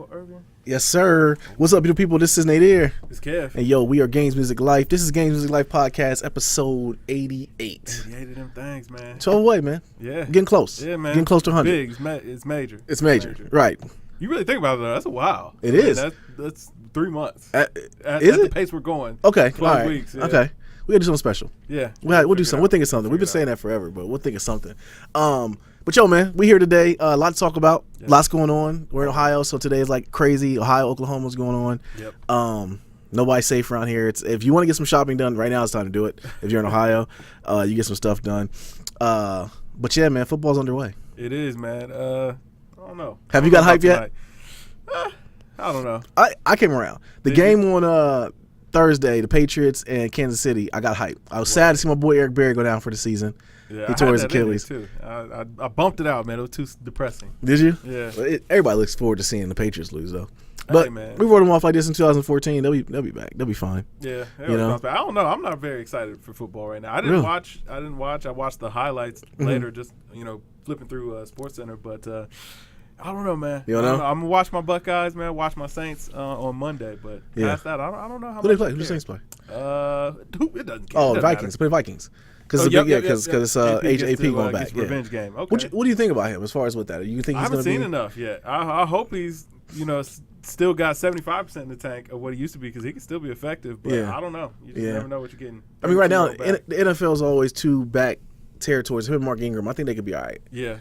Michael Irvin. Yes, sir. What's up, beautiful people? This is Nadir. It's Kev. And yo, we are GamesMusicLyfe. This is GamesMusicLyfe Podcast, episode 88. 88 of them things, man. 12 away, man. Yeah. Getting close. Yeah, man. Getting close to 100. Big. It's major. It's major. Right. You really think about it, though. That's a while. It is. That's 3 months. Is at it? the pace we're going. Okay. 12 all right. weeks. Yeah. Okay. We got to do something special. Yeah. We'll do something. We'll think of something. We've been saying that forever, but we'll think of something. But yo, man, we here today. A lot to talk about. Yeah. Lots going on. We're in Ohio, so today is like crazy. Ohio, Oklahoma's going on. Yep. Nobody's safe around here. If you want to get some shopping done right now, it's time to do it. If you're in Ohio, you get some stuff done. But yeah, man, football's underway. It is, man. I don't know. Have you got hype yet? I don't know. I came around. The game on Thursday, the Patriots and Kansas City, I got hype. I was sad to see my boy Eric Berry go down for the season. Yeah, he tore his Achilles. Too. I bumped it out, man. It was too depressing. Did you? Yeah. Everybody looks forward to seeing the Patriots lose, though. But hey, man. we wrote them off like this in 2014. They'll be back. They'll be fine. Yeah. You know? I don't know. I'm not very excited for football right now. I didn't watch. I watched the highlights later, just flipping through SportsCenter. But I don't know, man. You don't know? I'm gonna watch my Buckeyes, man. Watch my Saints on Monday. But past that, I don't know how. Who they play? Who the Saints play? It doesn't care. Oh, Vikings. Play Vikings. Because it's AP going back. Revenge game. Okay. What do you think about him as far as with that? You think I he's haven't going to be? seen enough yet. I hope he's still got 75% in the tank of what he used to be, because he can still be effective. But I don't know. You just never know what you're getting. I mean, right now the NFL is always two back territories. Him and Mark Ingram, I think they could be all right. Yeah.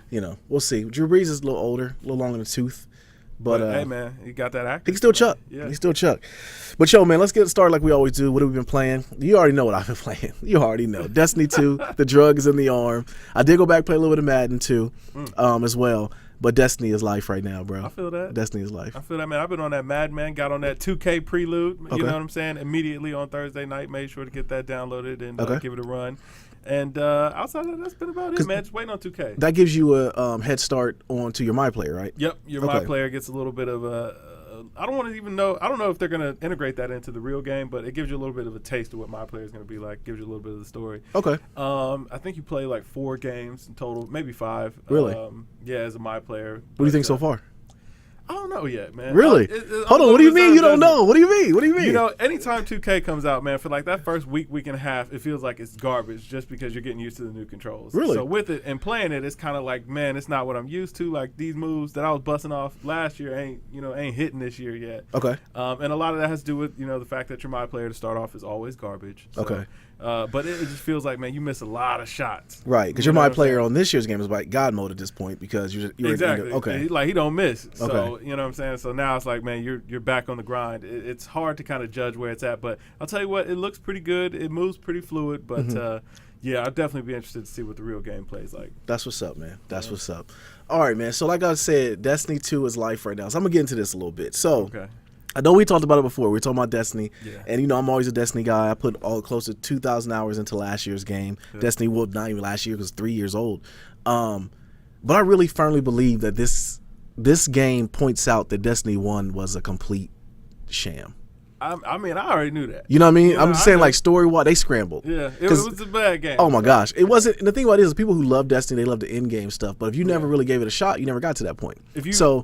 We'll see. Drew Brees is a little older, a little longer in the tooth. But hey, man, he got that actor. He can still chuck. Yeah. He still chuck. But, yo, man, let's get started like we always do. What have we been playing? You already know what I've been playing. You already know. Destiny 2, the drug is in the arm. I did go back and play a little bit of Madden 2 as well. But Destiny is life right now, bro. I feel that. Destiny is life. I feel that, man. I've been on that Madman, got on that 2K prelude. Okay. You know what I'm saying? Immediately on Thursday night, made sure to get that downloaded and give it a run. And outside of that, that's been about it, man. Just waiting on 2K. That gives you a head start onto your My Player, right? Yep. Your My Player gets a little bit of I don't know if they're going to integrate that into the real game, but it gives you a little bit of a taste of what My Player is going to be like. Gives you a little bit of the story. Okay. I think you play like 4 games in total, maybe 5. Really? As a My Player. What do you think so far? I don't know yet, man. Really? Hold on. What do you mean you don't know? What do you mean? What do you mean? Anytime 2K comes out, man, for like that first week and a half, it feels like it's garbage just because you're getting used to the new controls. Really? So with it and playing it, it's kind of like, man, it's not what I'm used to. Like these moves that I was busting off last year ain't hitting this year yet. Okay. And a lot of that has to do with the fact that your My Player to start off is always garbage. So, okay. But it just feels like, man, you miss a lot of shots. Right, because your My Player on this year's game is like God mode at this point because you're exactly. Okay. He don't miss. So okay. You know what I'm saying? So now it's like, man, you're back on the grind. It's hard to kind of judge where it's at, but I'll tell you what, it looks pretty good. It moves pretty fluid, but I'd definitely be interested to see what the real game plays like. That's what's up, man. That's what's up. All right, man. So like I said, Destiny 2 is life right now. So I'm gonna get into this a little bit. So I know we talked about it before. We were talking about Destiny, and I'm always a Destiny guy. I put close to 2,000 hours into last year's game. Yeah. Destiny, well, not even last year, because 3 years old. But I really firmly believe that this game points out that Destiny 1 was a complete sham. I mean, I already knew that. You know what I mean? I'm just saying, like, story-wise, they scrambled. Yeah, it was a bad game. Oh, my gosh. It wasn't. And the thing about it is, people who love Destiny, they love the in-game stuff. But if you never really gave it a shot, you never got to that point.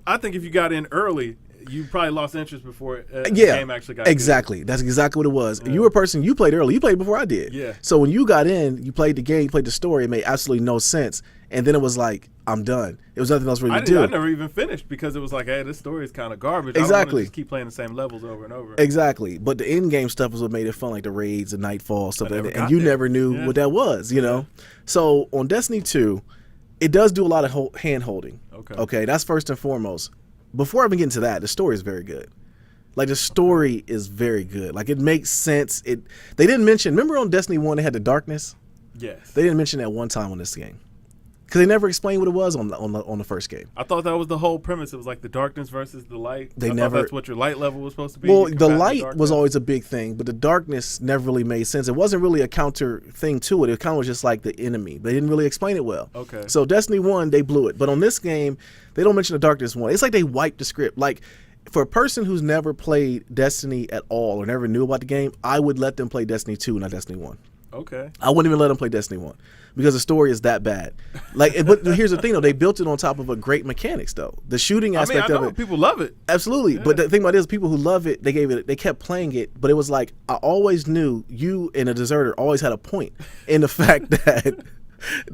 I think if you got in early, you probably lost interest before the game actually got exactly. Good. That's exactly what it was. Yeah. You were a person, you played early. You played before I did. Yeah. So when you got in, you played the game, you played the story, it made absolutely no sense. And then it was like, I'm done. It was nothing else really to do. I never even finished because it was like, hey, this story is kind of garbage. Exactly. I don't want to just keep playing the same levels over and over. Exactly. But the in-game stuff was what made it fun, like the raids, the Nightfall, stuff like that. And you never knew what that was, you know? So on Destiny 2, it does do a lot of hand-holding. Okay, that's first and foremost. Before I even get into that, the story is very good. Like, the story is very good. Like, it makes sense. They didn't mention, remember on Destiny 1 they had the darkness? Yes. They didn't mention that one time on this game. Because they never explained what it was on the first game. I thought that was the whole premise. It was like the darkness versus the light. I thought that's what your light level was supposed to be. Well, the light was always a big thing, but the darkness never really made sense. It wasn't really a counter thing to it. It kind of was just like the enemy. They didn't really explain it well. Okay. So Destiny 1, they blew it. But on this game, they don't mention the darkness one. It's like they wiped the script. Like, for a person who's never played Destiny at all or never knew about the game, I would let them play Destiny 2, not Destiny 1. Okay. I wouldn't even let them play Destiny 1 because the story is that bad. Like, but here's the thing though, they built it on top of a great mechanics though. The shooting aspect of it, people love it. Absolutely. Yeah. But the thing about it is, people who love it, they kept playing it, but it was like I always knew you and a deserter always had a point in the fact that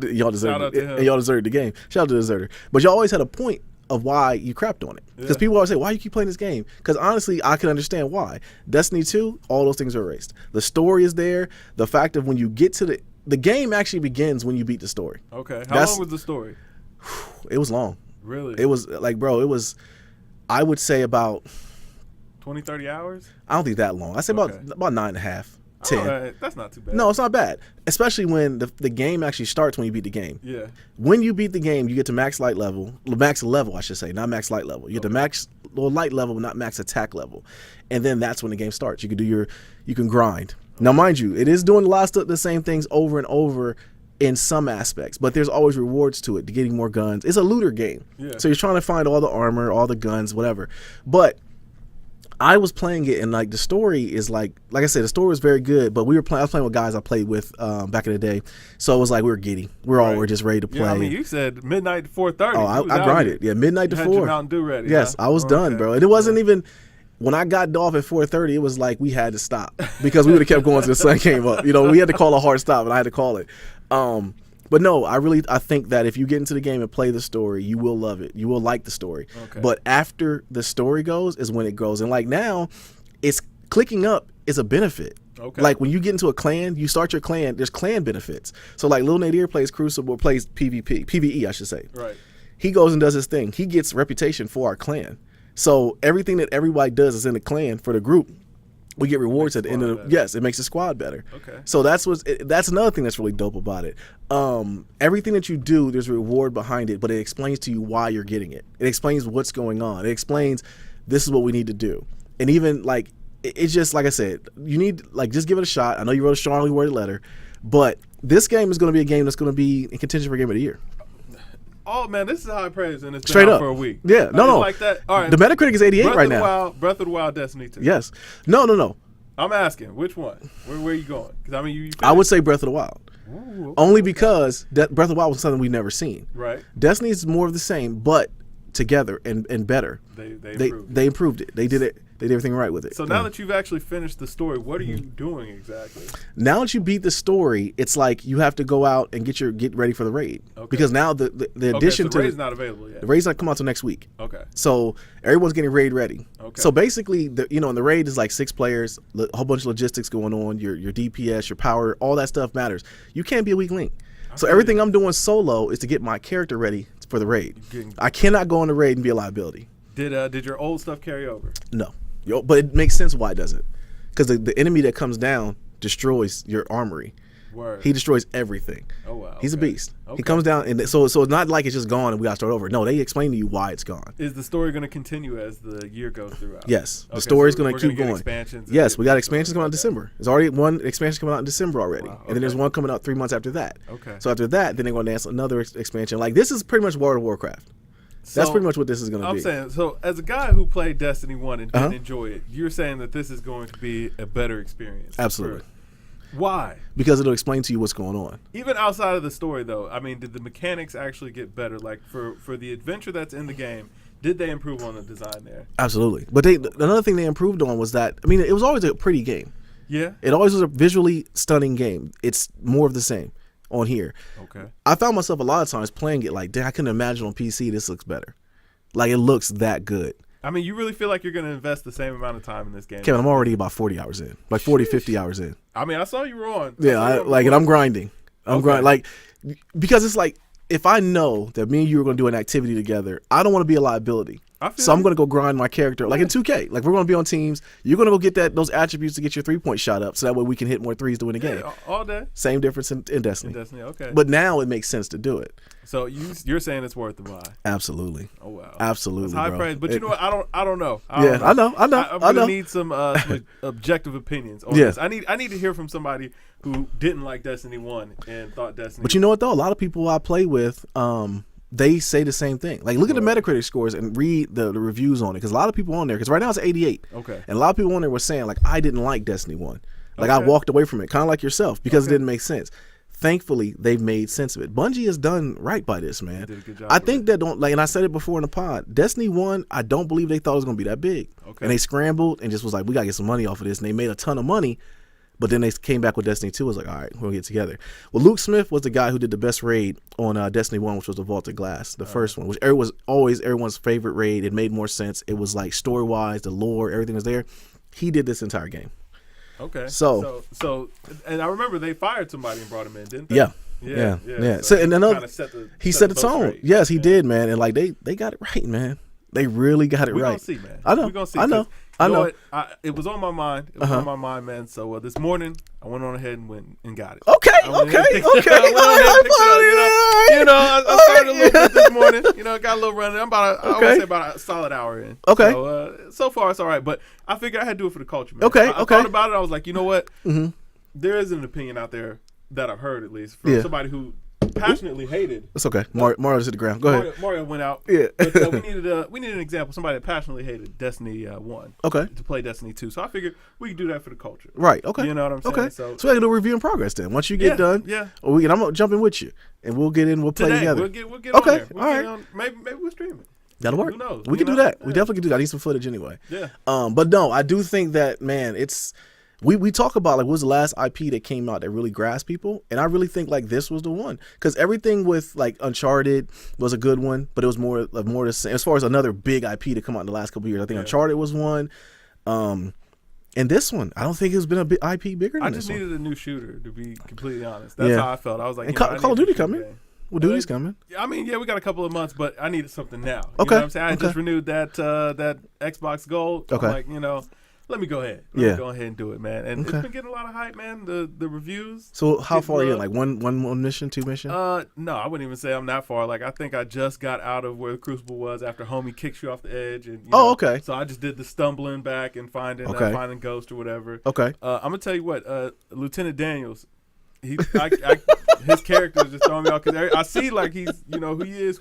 y'all deserted it, and y'all deserted the game. Shout out to the deserter, but y'all always had a point of why you crapped on it. Because people always say, why you keep playing this game? Because honestly, I can understand why. Destiny 2, all those things are erased. The story is there. The fact of when you get to the game actually begins when you beat the story. Okay. How long was the story? It was long. Really? It was like, bro, it was, I would say about 20, 30 hours? I don't think that long. I say about 9.5. 10. Oh, that's not too bad. No, it's not bad. Especially when the game actually starts when you beat the game. Yeah. When you beat the game, you get to max level, I should say, not max light level. You get to max light level, but not max attack level. And then that's when the game starts. You can grind. Now, mind you, it is doing a lot of the same things over and over in some aspects, but there's always rewards to it, to getting more guns. It's a looter game. Yeah. So you're trying to find all the armor, all the guns, whatever. But I was playing it, and like the story is like I said, the story was very good. But I was playing with guys I played with back in the day, so it was like we were giddy. We're just ready to play. Yeah, I mean, you said midnight to 4:30. Oh, I grinded. Yeah, midnight to 4. Your Mountain Dew ready. Yes, huh? I was done, bro. And it wasn't even when I got off at 4:30. It was like we had to stop because we would have kept going till the sun came up. You know, we had to call a hard stop, and I had to call it. But no, I think that if you get into the game and play the story, you will love it. You will like the story. Okay. But after the story goes is when it goes. And like now, it's clicking up is a benefit. Okay. Like when you get into a clan, you start your clan, there's clan benefits. So like Lil Nadir plays Crucible, plays PvE, I should say. Right. He goes and does his thing. He gets reputation for our clan. So everything that everybody does is in the clan for the group. We get rewards at the end of the it makes the squad better. Okay. So that's another thing that's really dope about it. Everything that you do, there's a reward behind it, but it explains to you why you're getting it. It explains what's going on. It explains this is what we need to do. And even like it's just like I said, you need just give it a shot. I know you wrote a strongly worded letter, but this game is going to be a game that's going to be in contention for Game of the Year. Oh man, this is high praise, and it's straight been out up for a week. Yeah, no. Like that. All right. The Metacritic is 88 right now. Breath of the Wild, Destiny 2. Yes. No. I'm asking, which one? Where are you going? Because I mean, I would say Breath of the Wild. Ooh, okay. Only because Breath of the Wild was something we've never seen. Right. Destiny is more of the same, but together and better. They improved it. They did it. They did everything right with it. So now that you've actually finished the story, what are you doing exactly? Now that you beat the story, it's like you have to go out and get ready for the raid. Okay. Because now the addition to the raid's not available yet. The raid's not come out till next week. Okay. So everyone's getting raid ready. Okay. So basically, in the raid is like 6 players, a whole bunch of logistics going on. Your DPS, your power, all that stuff matters. You can't be a weak link. So everything I'm doing solo is to get my character ready for the raid. I cannot go on the raid and be a liability. Did your old stuff carry over? No. But it makes sense why it doesn't. Because the enemy that comes down destroys your armory. Word. He destroys everything. Oh, wow. He's a beast. Okay. He comes down, and so it's not like it's just gone and we got to start over. No, they explain to you why it's gone. Is the story going to continue as the year goes throughout? Yes. The story's going to keep going. Expansions. Yes, we got expansions coming out in December. There's already one expansion coming out in December already. Wow. Okay. And then there's one coming out 3 months after that. Okay. So after that, then they're going to announce another expansion. Like, this is pretty much World of Warcraft. So, that's pretty much what this is going to be. I'm saying, so as a guy who played Destiny 1 and didn't enjoy it, you're saying that this is going to be a better experience. Absolutely. Why? Because it'll explain to you what's going on. Even outside of the story, though, I mean, did the mechanics actually get better? Like, for the adventure that's in the game, did they improve on the design there? Absolutely. But another thing they improved on was that, I mean, it was always a pretty game. Yeah. It always was a visually stunning game. It's more of the same on here. Okay. I found myself a lot of times playing it like, I couldn't imagine on PC this looks better. Like, it looks that good. I mean, you really feel like you're going to invest the same amount of time in this game? Kevin, I'm already about 40 hours in. Like 40, 50 hours in. I mean, I saw you were on. Yeah, and I'm grinding. I'm grinding. Like, because it's like, if I know that me and you are going to do an activity together, I don't want to be a liability. So I'm going to go grind my character, like in 2K. Like, we're going to be on teams. You're going to go get those attributes to get your 3-point shot up, so that way we can hit more threes to win the game. All day. Same difference in Destiny. Okay. But now it makes sense to do it. So you're saying it's worth the buy? Absolutely. Oh wow. Absolutely. That's high praise. But you know what? I don't know. I know. I'm gonna need some objective opinions on this. I need to hear from somebody who didn't like Destiny 1 and thought Destiny. But you know what though? A lot of people I play with, they say the same thing. Like, look at the Metacritic scores and read the reviews on it, because a lot of people on there, because right now it's 88. Okay. And a lot of people on there were saying, like, I didn't like Destiny 1. Like I walked away from it, kind of like yourself, because it didn't make sense. Thankfully, they've made sense of it. Bungie has done right by this, man. Did a good job I think that and I said it before in the pod, Destiny 1, I don't believe they thought it was going to be that big. And they scrambled and just was like, we got to get some money off of this. And they made a ton of money, but then they came back with Destiny 2. It was like, all right, we'll get together. Well, Luke Smith was the guy who did the best raid on Destiny 1, which was the Vaulted Glass, the first one, which was always everyone's favorite raid. It made more sense. It was like story-wise, the lore, everything was there. He did this entire game. Okay. So, and I remember they fired somebody and brought him in, didn't they? Yeah. So and another, he set the tone. Straight. Yes, he did, man. And like they got it right, man. They really got it right. We're gonna see, man. I know. We're gonna see. I know. It was on my mind. It was on my mind, man. So this morning, I went on ahead and went and got it. Okay. I started a little bit this morning. Got a little running. I'm I would say about a solid hour in. Okay. So far it's all right, but I figured I had to do it for the culture, man. Okay. I thought about it. I was like, you know what? Mm-hmm. There is an opinion out there that I've heard, at least, from somebody who passionately hated. It's okay. Mario's hit the ground. Go ahead. Mario went out. Yeah. But, we needed an example. Somebody that passionately hated Destiny 1. Okay. To play Destiny 2. So I figured we could do that for the culture. Right. Okay. You know what I'm saying? Okay. So we can do a review in progress then. Once you get done. Yeah. Or I'm gonna jump in with you and we'll get in. We'll play together. We'll get on there. All right. Maybe we'll stream it. That'll work. Who knows? We can do that. We definitely can do that. I need some footage anyway. Yeah. But no, I do think that, man, it's. We talk about like what was the last IP that came out that really grasped people, and I really think like this was the one, because everything with like Uncharted was a good one, but it was more the same as far as another big IP to come out in the last couple of years. I think Uncharted was one, and this one I don't think it's been a big IP bigger than this one. I just needed a new shooter, to be completely honest. That's how I felt. I was like, and Call of Duty coming. Well, Duty's coming. I mean, we got a couple of months, but I needed something now. You know what I'm saying? I just renewed that Xbox Gold. Okay. I'm like, let me go ahead. Let me go ahead and do it, man. And it's been getting a lot of hype, man. The reviews. So how far are you? Like one mission, two mission? No, I wouldn't even say I'm that far. Like I think I just got out of where the Crucible was after homie kicks you off the edge. And okay. So I just did the stumbling back and finding Ghost or whatever. Okay. I'm gonna tell you what, Lieutenant Daniels. His character is just throwing me off because I see like he's who he is.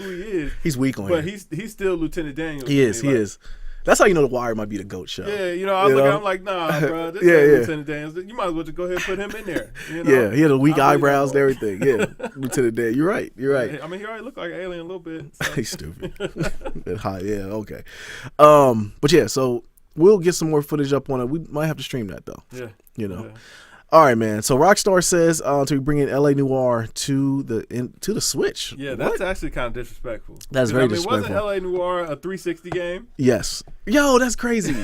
He's weak on but he's still Lieutenant Daniels. He is. That's how you know The Wire might be the GOAT show. Yeah, I was looking, I'm like, nah, bro, this ain't Lieutenant Daniels. You might as well just go ahead and put him in there. Yeah, he had the weak eyebrows and everything. Yeah, Lieutenant Daniels. You're right. I mean, he already looked like an alien a little bit. So. He's stupid. Okay. But yeah, so we'll get some more footage up on it. We might have to stream that though. Yeah. Yeah. All right, man. So Rockstar says to bring in LA Noire to the Switch. Yeah, that's actually kind of disrespectful. That's very disrespectful. Wasn't LA Noire a 360 game? Yes. Yo, that's crazy.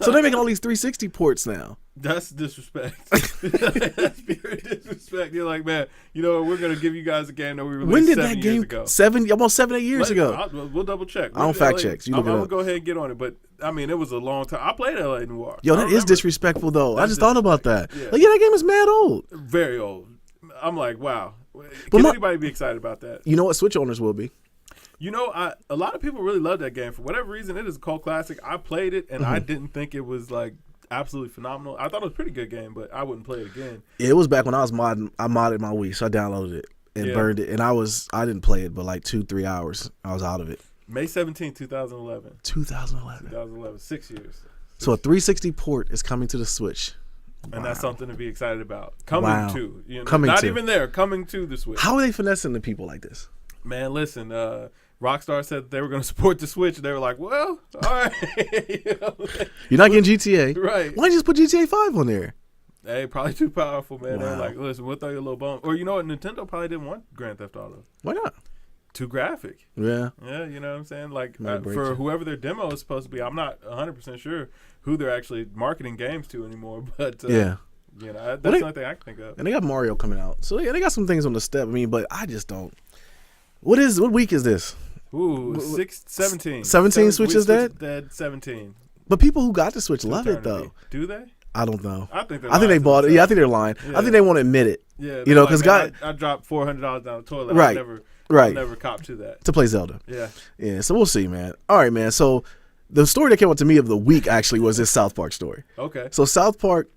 So they're making all these 360 ports now. That's disrespect. That's pure disrespect. You're like, man, we're gonna give you guys a game that we released. When did 7 that years game? ago. Almost 7-8 years ago. We'll double check. I don't fact checks. I'm gonna go ahead and get on it, but I mean, it was a long time. I played LA Noire. Yo, that is disrespectful though. I just thought about that. Yeah. Like, that game is mad old. Very old. I'm like, wow. Can anybody be excited about that? You know what Switch owners will be. A lot of people really love that game for whatever reason. It is a cult classic. I played it and I didn't think it was like absolutely phenomenal. I thought it was a pretty good game, but I wouldn't play it again. Yeah, it was back when I was modding. I modded my Wii, so I downloaded it and burned it. And I didn't play it, but like 2-3 hours, I was out of it. May 17, 2011. 2011. 6 years. So a 360 port is coming to the Switch. And that's something to be excited about. Coming to the Switch. How are they finessing the people like this? Man, listen, Rockstar said they were going to support the Switch. They were like, well, all right. You're not getting GTA. Right. Why don't you just put GTA 5 on there? Hey, probably too powerful, man. Wow. They're like, listen, we'll throw you a little bone. Or you know what? Nintendo probably didn't want Grand Theft Auto. Why not? Too graphic. Yeah. Yeah, you know what I'm saying? Like, for whoever their demo is supposed to be, I'm not 100% sure who they're actually marketing games to anymore. But, that's the only thing I can think of. And they got Mario coming out. So, yeah, they got some things on the step. I mean, but I just don't. What week is this? Ooh, 17. 17 Switch is dead? Dead 17. But people who got the Switch love it, though. Do they? I don't know. I think they bought it. Yeah, I think they're lying. Yeah. I think they want to admit it. Yeah. Because I dropped $400 down the toilet. Right. I never copped to that. To play Zelda. Yeah. Yeah, so we'll see, man. All right, man. So the story that came out to me of the week actually was this South Park story. Okay. So South Park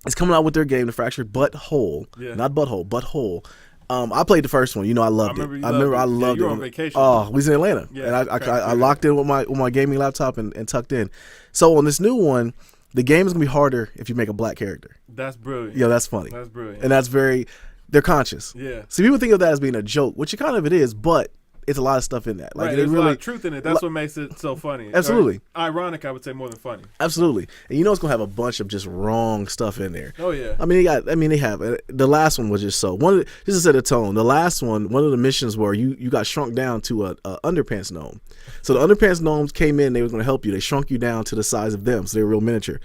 is coming out with their game, The Fractured But Whole. Yeah. Not Butthole, But Whole. I played the first one. I loved it. I remember I loved it. You were on vacation. Oh, we was in Atlanta. Yeah. And I locked in with my gaming laptop and tucked in. So on this new one, The game is gonna be harder if you make a black character. That's brilliant. Yeah, that's funny. That's brilliant. And that's they're conscious. Yeah. See, people think of that as being a joke, which it is, but it's a lot of stuff in that. Like, there's a lot of truth in it. That's what makes it so funny. Absolutely. Or ironic, I would say, more than funny. Absolutely. And it's going to have a bunch of just wrong stuff in there. Oh, yeah. They have. The last one was just so. Just to set the tone, the last one of the missions where you got shrunk down to a underpants gnome. So the underpants gnomes came in, they were going to help you. They shrunk you down to the size of them, so they were real miniature.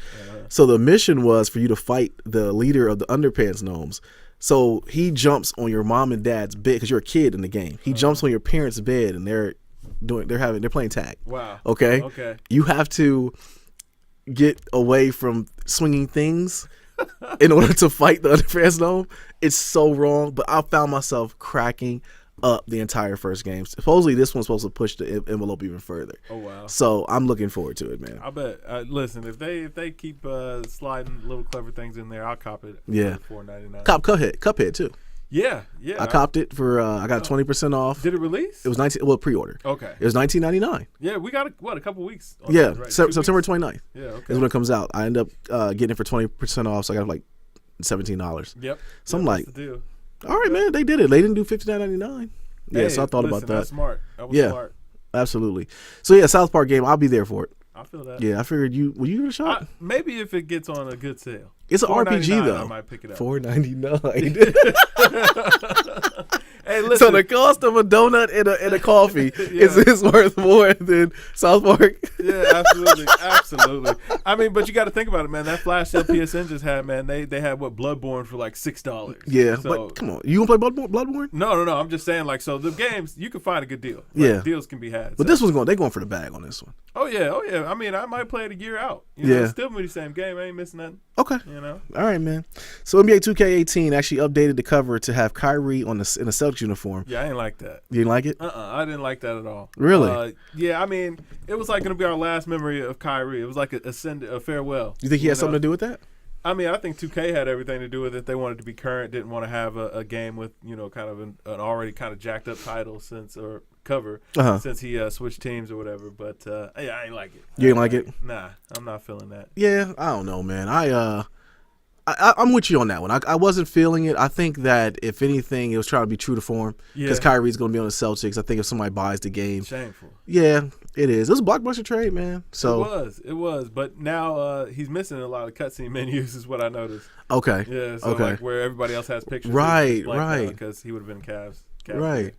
So the mission was for you to fight the leader of the underpants gnomes. So he jumps on your mom and dad's bed because you're a kid in the game. He jumps on your parents' bed and they're playing tag. Wow. Okay. You have to get away from swinging things in order to fight the underpants gnome. It's so wrong, but I found myself cracking up the entire first game. Supposedly this one's supposed to push the envelope even further. Oh wow. So I'm looking forward to it, man. I bet. Listen, if they keep sliding little clever things in there, I'll cop it. Yeah. For $4.99. Cop Cuphead too. Yeah. I copped it for I got 20% off. Did it release? It was pre-order. Okay. It was $19.99. Yeah, we got a couple weeks. Yeah, that, right? September 29th. Yeah, okay. Is when it comes out. I end up getting it for 20% off, so I got like $17. Yep. So I'm like, the deal. All right, man, they did it. They didn't do $59.99. Yeah, so I thought about that. That's smart. That was smart. Absolutely. So yeah, South Park game, I'll be there for it. I feel that. Yeah, I figured will you give it a shot? Maybe if it gets on a good sale. It's an RPG though. I might pick it up. $4.99. Hey, listen. So the cost of a donut and a coffee is worth more than South Park. Yeah, absolutely. I mean, but you got to think about it, man. That flash sale PSN just had, man. They had Bloodborne for like $6. Yeah, so, but come on, you gonna play Bloodborne? No. I'm just saying, like, so the games you can find a good deal. Yeah, deals can be had. But this one's they're going for the bag on this one. Oh yeah. I mean, I might play it a year out. It's still be the same game. I ain't missing nothing. Okay. All right, man. So NBA 2K18 actually updated the cover to have Kyrie in a Celtics uniform. Yeah, I ain't like that. You didn't like it? I didn't like that at all. Really? Yeah, I mean, it was like going to be our last memory of Kyrie. It was like a farewell. You think he had something to do with that? I mean, I think 2K had everything to do with it. They wanted to be current, didn't want to have a game with, kind of an already kind of jacked up title since he switched teams or whatever. But yeah, I ain't like it. You didn't like it? Nah, I'm not feeling that. Yeah, I don't know, man. I'm with you on that one. I wasn't feeling it. I think that if anything, it was trying to be true to form because Kyrie's going to be on the Celtics. I think if somebody buys the game, shameful. Yeah, it is. It was a blockbuster trade, man. So it was. But now he's missing a lot of cutscene menus, is what I noticed. Okay. Yeah. So like where everybody else has pictures. Right. Because he would have been Cavs. Right.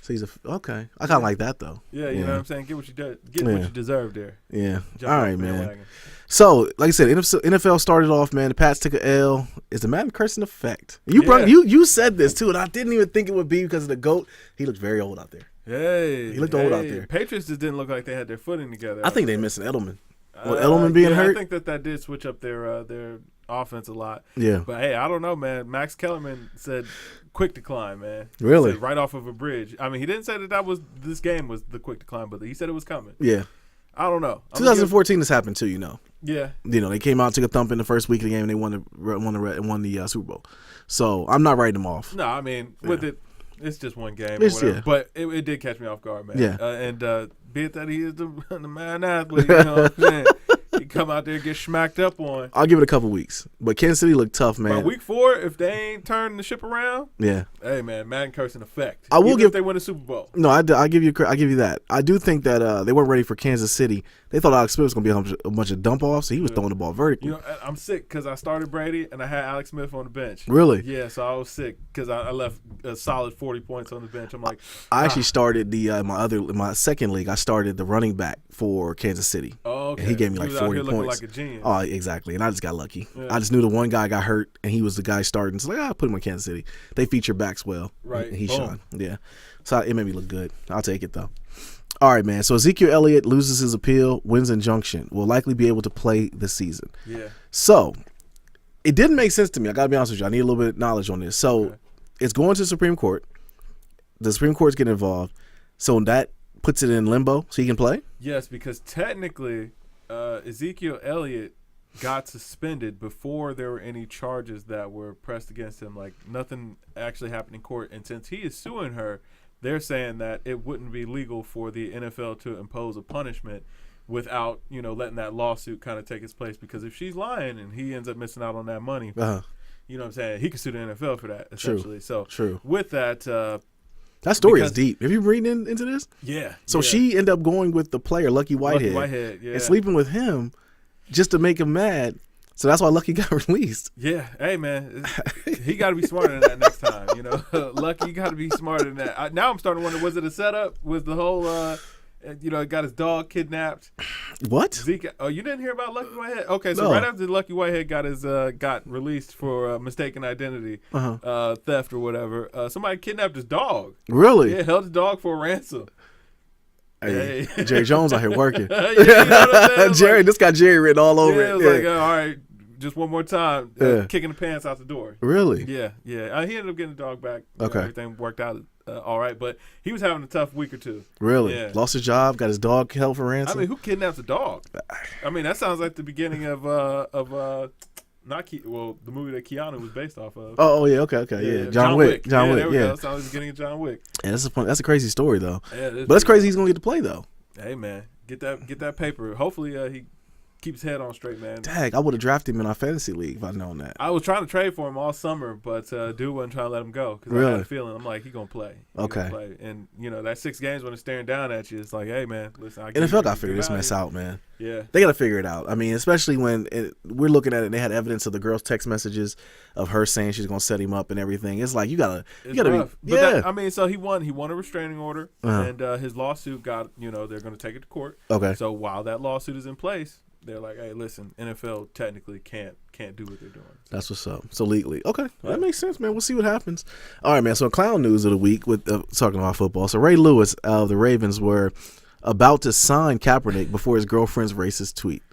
So he's okay. I kind of like that though. Yeah, you know what I'm saying. Get what you deserve there. Yeah. All right, man. So, like I said, NFL started off, man. The Pats took an L. Is the Madden curse in effect? You said this too, and I didn't even think it would be because of the GOAT. He looked very old out there. Hey, he looked old out there. Patriots just didn't look like they had their footing together. I think they missing Edelman. Edelman being hurt. I think that did switch up their offense a lot. Yeah. But hey, I don't know, man. Max Kellerman said quick decline, man. Really? Right off of a bridge. I mean, he didn't say that was this game was the quick decline, but he said it was coming. Yeah. I don't know. 2014 this happened too, Yeah. They came out, took a thump in the first week of the game, and they won the Super Bowl. So I'm not writing them off. No, I mean with it, it's just one game. Or whatever. But it did catch me off guard, man. Yeah. And be it that he is the man athlete, you know what I'm saying? He come out there and get smacked up on. I'll give it a couple weeks. But Kansas City looked tough, man. By week 4, if they ain't turning the ship around, yeah. Hey, man, Madden curse in effect. I will give if they win the Super Bowl. No, I give you that. I do think that they weren't ready for Kansas City. They thought Alex Smith was going to be a bunch of dump offs, so he was throwing the ball vertically. I'm sick because I started Brady and I had Alex Smith on the bench. Really? Yeah, so I was sick because I left a solid 40 points on the bench. I'm like, I actually started my second league. I started the running back for Kansas City. Oh, okay. And he gave me like 40 points. Like a genius. Oh, exactly. And I just got lucky. Yeah. I just knew the one guy got hurt, and he was the guy starting. So I put him in Kansas City. They feature backs well. Right. And he shone. Yeah. So it made me look good. I'll take it though. All right, man. So Ezekiel Elliott loses his appeal, wins injunction, will likely be able to play this season. Yeah. So it didn't make sense to me. I got to be honest with you. I need a little bit of knowledge on this. So it's going to the Supreme Court. The Supreme Court's getting involved. So that puts it in limbo so he can play? Yes, because technically Ezekiel Elliott got suspended before there were any charges that were pressed against him. Like nothing actually happened in court. And since he is suing her, they're saying that it wouldn't be legal for the NFL to impose a punishment without, letting that lawsuit kind of take its place. Because if she's lying and he ends up missing out on that money, you know what I'm saying? He could sue the NFL for that, essentially. True. With that, that story is deep. Have you been reading into this? Yeah. So she ended up going with the player, Lucky Whitehead, and sleeping with him just to make him mad. So that's why Lucky got released. Yeah. Hey, man, he got to be smarter than that next time. Lucky, you got to be smarter than that. Now I'm starting to wonder, was it a setup? Was the whole, got his dog kidnapped? What? Zeke? Oh, you didn't hear about Lucky Whitehead? Okay, so right after Lucky Whitehead got released for mistaken identity, theft or whatever, somebody kidnapped his dog. Really? Yeah, held his dog for a ransom. Hey, Jerry Jones out here working. Jerry, this got Jerry written all over it. It was like, all right, just one more time, kicking the pants out the door. Really? Yeah. He ended up getting the dog back. Everything worked out all right, but he was having a tough week or two. Really? Yeah. Lost his job, got his dog held for ransom. I mean, who kidnaps a dog? I mean, that sounds like the beginning of the movie that Keanu was based off of. Oh yeah, okay, yeah. John Wick. John Wick. There we go. Sounds like the beginning of John Wick. Yeah, that's a crazy story though. Yeah, but that's crazy. He's gonna get to play though. Hey man, get that paper. Hopefully he keeps his head on straight, man. Dang, I would have drafted him in our fantasy league if I'd known that. I was trying to trade for him all summer, but dude wasn't trying to let him go because I had a feeling. I'm like, he gonna play. Play. And that 6 games when it's staring down at you, it's like, hey man, listen. NFL got to figure this mess out, man. Yeah, they got to figure it out. I mean, especially when we're looking at it, and they had evidence of the girl's text messages of her saying she's gonna set him up and everything. It's like you gotta be. But so he won a restraining order, and his lawsuit got they're gonna take it to court. Okay. So while that lawsuit is in place, they're like, hey, listen, NFL technically can't do what they're doing. That's what's up. So legally. Okay. Well, that makes sense, man. We'll see what happens. All right, man. So clown news of the week with talking about football. So Ray Lewis of the Ravens were about to sign Kaepernick before his girlfriend's racist tweet.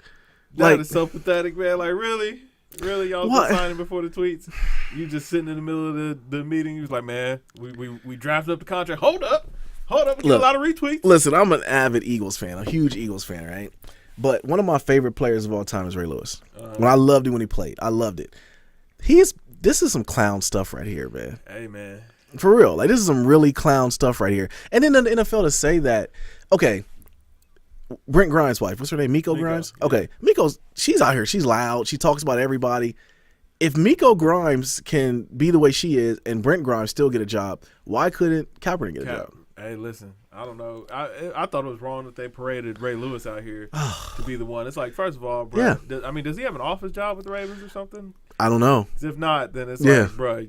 That is so pathetic, man. Like, really? Really, y'all signing before the tweets? You just sitting in the middle of the meeting. You was like, man, we drafted up the contract. Hold up. We get a lot of retweets. Listen, I'm an avid Eagles fan. A huge Eagles fan, right? But one of my favorite players of all time is Ray Lewis. When I loved him when he played. I loved it. This is some clown stuff right here, man. Hey, man. For real. Like, this is some really clown stuff right here. And then the NFL to say that, okay, Brent Grimes' wife, what's her name? Miko Grimes? Yeah. Okay. She's out here. She's loud. She talks about everybody. If Miko Grimes can be the way she is and Brent Grimes still get a job, why couldn't Kaepernick get a job? Hey, listen, I don't know. I thought it was wrong that they paraded Ray Lewis out here to be the one. It's like, first of all, bro, does he have an office job with the Ravens or something? I don't know. If not, then it's like, bro,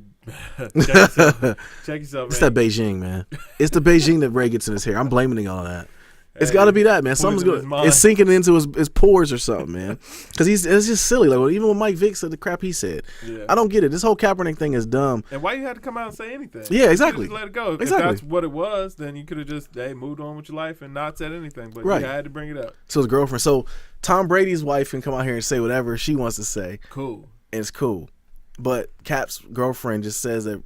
check yourself, man. It's that Beijing, man. It's the Beijing that Ray gets in his hair. I'm blaming it on that. It's got to be that, man. Something's good. It's sinking into his pores or something, man. Because it's just silly. Like even when Mike Vick said the crap he said, I don't get it. This whole Kaepernick thing is dumb. And why you had to come out and say anything? Yeah, exactly. You just let it go. Exactly. If that's what it was, then you could have just moved on with your life and not said anything. But you had to bring it up. So his girlfriend. So Tom Brady's wife can come out here and say whatever she wants to say. Cool. And it's cool. But Cap's girlfriend just says that.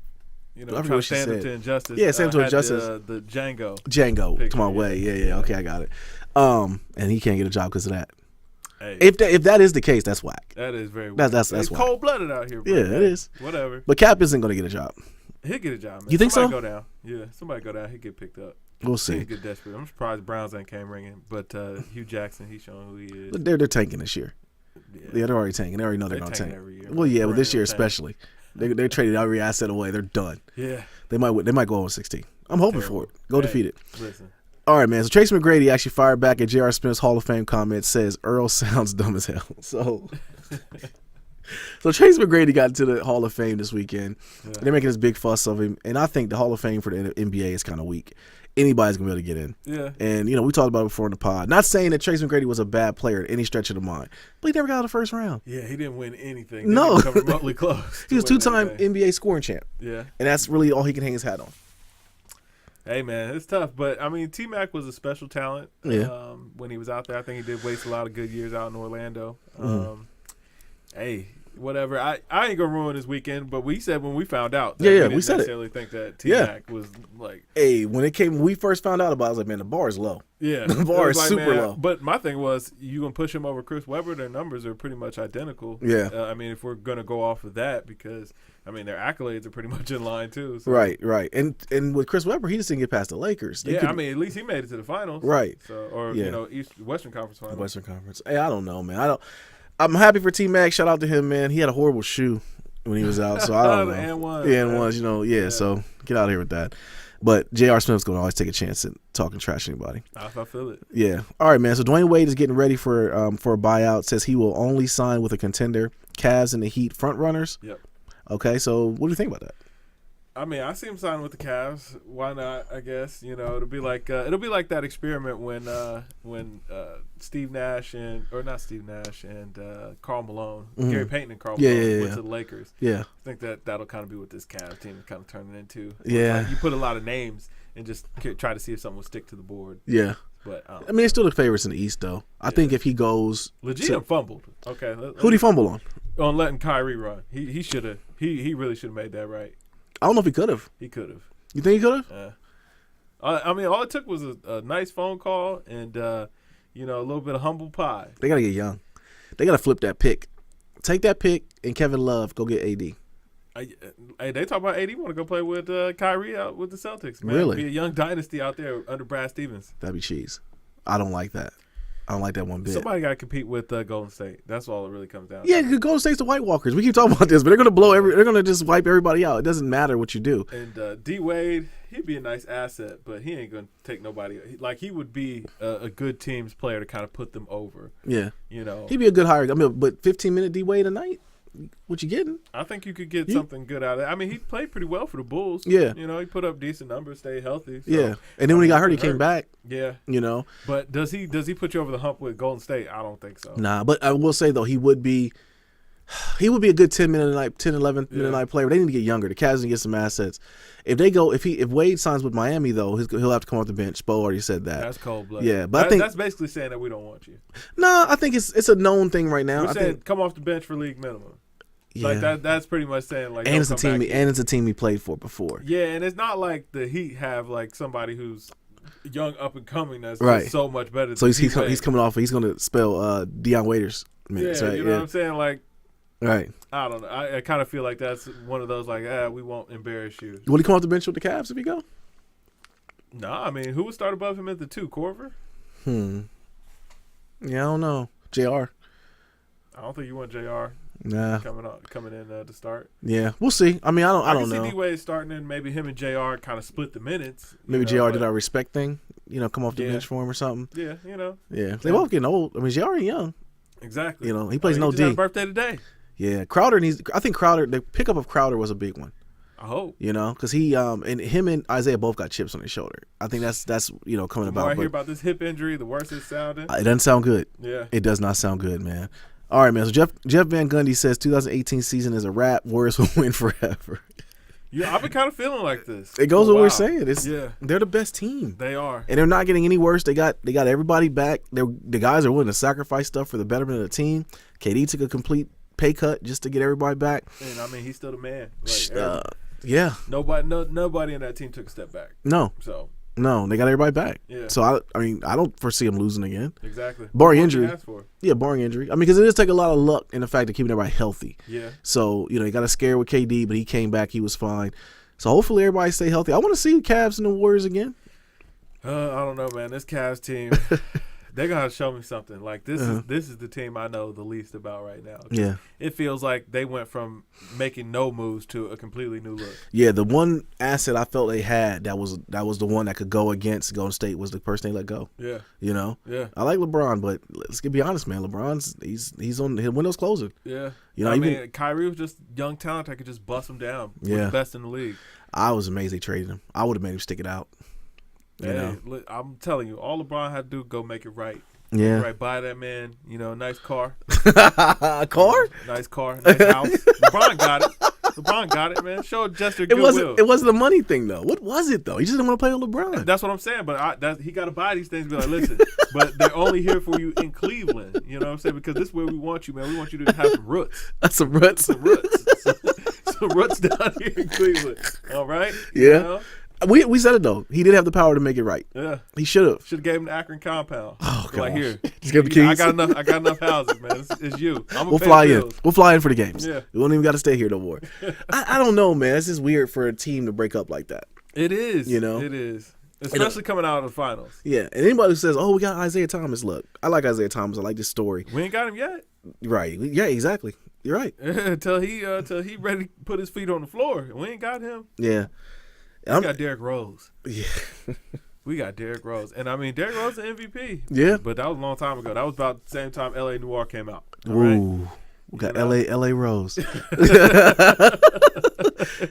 Trying to stand up to injustice. Yeah, stand up to injustice. The Django. To my way. Yeah. Okay, I got it. And he can't get a job because of that. Hey. If that is the case, that's whack. That is very whack. That's whack. Cold blooded out here, bro. Yeah, it is. Whatever. But Cap isn't going to get a job. He'll get a job, man. You think somebody so? Go down. Yeah, somebody go down. He'll get picked up. We'll see. He'll get desperate. I'm surprised Browns ain't came ringing. But Hugh Jackson, he's showing who he is. They're tanking this year. Yeah, they're already tanking. They already know they're going to tank. Every year. Well, yeah, but this year especially. They traded every asset away. They're done. Yeah. They might go 0-16. I'm hoping for it. Go defeat it. Listen. All right, man. So Tracy McGrady actually fired back at J.R. Smith's Hall of Fame comment. Says Earl sounds dumb as hell. So Tracy McGrady got into the Hall of Fame this weekend. Yeah. They're making this big fuss of him, and I think the Hall of Fame for the NBA is kind of weak. Anybody's gonna be able to get in. Yeah. And we talked about it before in the pod. Not saying that Tracy McGrady was a bad player at any stretch of the mind, but he never got out of the first round. Yeah, he didn't win anything. No, he didn't come remotely close. He was 2-time NBA scoring champ. Yeah, and that's really all he can hang his hat on. Hey man, it's tough, but I mean, T-Mac was a special talent. Yeah. When he was out there, I think he did waste a lot of good years out in Orlando. Hey, whatever. I ain't gonna ruin his weekend, but we said when we found out that we didn't said necessarily think that T-Mac was like. Hey, when we first found out about it, I was like, man, the bar is low. Yeah. The bar is like, super man, low. But my thing was, you gonna push him over Chris Webber? Their numbers are pretty much identical. Yeah. I mean, if we're gonna go off of that, because I mean their accolades are pretty much in line too. So. Right. And with Chris Webber, he just didn't get past the Lakers. I mean, at least he made it to the finals. Right. So, or Western Conference finals. Western Conference. Hey, I don't know, man. I'm happy for T-Mac. Shout out to him, man. He had a horrible shoe when he was out, so I don't know. And ones, yeah. So get out of here with that. But J.R. Smith's going to always take a chance at talking trash to anybody. I feel it. Yeah. All right, man. So Dwayne Wade is getting ready for a buyout. Says he will only sign with a contender. Cavs and the Heat front runners. Yep. Okay, so what do you think about that? I mean, I see him signing with the Cavs. Why not? I guess it'll be like that experiment when Steve Nash and Karl Malone, Gary Payton and Karl Malone went to the Lakers. Yeah, I think that'll kind of be what this Cavs team is kind of turning into. Yeah, like you put a lot of names and just try to see if something will stick to the board. Yeah. But I mean, they're still the favorites in the East, though. I think if he goes, Lejeune fumbled. Okay, who'd he fumble on? On letting Kyrie run. He should have. He really should have made that right. I don't know if he could have. He could have. You think he could have? I mean, all it took was a nice phone call and a little bit of humble pie. They gotta get young. They gotta flip that pick. Take that pick and Kevin Love go get AD. Hey, they talk about AD want to go play with Kyrie out with the Celtics. Man, really? Be a young dynasty out there under Brad Stevens. That'd be cheese. I don't like that. I don't like that one bit. Somebody got to compete with Golden State. That's all it really comes down to. Yeah, Golden State's the White Walkers. We keep talking about this, but they're gonna they're gonna just wipe everybody out. It doesn't matter what you do. And D Wade, he'd be a nice asset, but he ain't gonna take nobody. Like he would be a good team's player to kind of put them over. Yeah, he'd be a good hire. I mean, but 15-minute D Wade a night. What you getting? I think you could get something good out of it. I mean, he played pretty well for the Bulls. Yeah. He put up decent numbers, stayed healthy. So, yeah. And then when he got hurt, he came back. Yeah. But does he put you over the hump with Golden State? I don't think so. Nah, but I will say, though, he would be a good 10, 11 minute a night player. They need to get younger. The Cavs need to get some assets. If Wade signs with Miami, though, he'll have to come off the bench. Spo already said that. That's cold-blooded. Yeah, but I think that's basically saying that we don't want you. No, I think it's a known thing right now. We're saying come off the bench for league minimum. Yeah. Like that's pretty much saying like. And it's a team he played for before. Yeah, and it's not like the Heat have like somebody who's young up and coming that's right. just so much better. So he's coming off. He's going to spell Deion Waiters minutes. Yeah, right? You know what I'm saying? Like, right. I don't know. I kind of feel like that's one of those like, we won't embarrass you. Will he come off the bench with the Cavs if he go? No, I mean, who would start above him at the 2? Corver? Yeah, I don't know. JR. I don't think you want JR. Nah, coming in to start. Yeah, we'll see. I mean, I don't know. See D-Wade starting in. Maybe him and JR kind of split the minutes. Maybe JR did our respect thing. Come off the bench for him or something. Yeah, Yeah, they both getting old. I mean, JR ain't young. Exactly. He plays no D. D. Had a birthday today. Yeah, Crowder needs. I think Crowder. The pickup of Crowder was a big one. I hope. Because he and him and Isaiah both got chips on their shoulder. I think that's coming about. The more I hear about this hip injury, the worse it's sounding. It doesn't sound good. Yeah, it does not sound good, man. All right, man. So Jeff Van Gundy says 2018 season is a wrap. Warriors will win forever. Yeah, I've been kind of feeling like this. It goes what we're saying. They're the best team. They are, and they're not getting any worse. They got everybody back. The guys are willing to sacrifice stuff for the betterment of the team. KD took a complete pay cut just to get everybody back. And I mean, he's still the man. Yeah. Nobody in that team took a step back. No. No, they got everybody back. Yeah. So I mean, I don't foresee them losing again. Exactly. Barring injury. Yeah, barring injury. I mean, because it does take a lot of luck in the fact of keeping everybody healthy. Yeah. So he got a scare with KD, but he came back. He was fine. So hopefully everybody stay healthy. I want to see the Cavs and the Warriors again. I don't know, man. This Cavs team. They're gonna have to show me something. Like this is the team I know the least about right now. Yeah, it feels like they went from making no moves to a completely new look. Yeah, the one asset I felt they had that was the one that could go against Golden State was the person they let go. Yeah, Yeah, I like LeBron, but let's be honest, man. LeBron's he's on his window's closing. Yeah, I mean, Kyrie was just young talent. I could just bust him down. Yeah, the best in the league. I was amazed they traded him. I would have made him stick it out. Look, I'm telling you, all LeBron had to do go make it right. Yeah. Right, buy that man, nice car. Car? Nice car, nice house. LeBron got it. LeBron got it, man. Show a gesture of goodwill. It wasn't a money thing though. What was it though? He just didn't want to play with LeBron. That's what I'm saying. But he got to buy these things. And be like, listen, but they're only here for you in Cleveland. You know what I'm saying? Because this is where we want you, man. We want you to have some roots. Some roots. Some roots. Some roots down here in Cleveland. All right. Yeah. You know? We said it though. He did have the power to make it right. Yeah, he should have. Should have gave him the Akron compound. Oh god, like here, just give the keys. I got enough houses, man. It's you. We'll fly in. We'll fly in for the games. Yeah, we don't even got to stay here no more. I don't know, man. It's just weird for a team to break up like that. It is. You know, it is. Especially coming out of the finals. Yeah, and anybody who says, "Oh, we got Isaiah Thomas," look, I like Isaiah Thomas. I like this story. We ain't got him yet. Right. Yeah. Exactly. You're right. Until he ready to put his feet on the floor. We ain't got him. Yeah. We got Derrick Rose. Yeah. We got Derrick Rose. And, I mean, Derrick Rose is an MVP. Yeah. But that was a long time ago. That was about the same time L.A. Noir came out. Ooh. Right? We got L.A. Rose.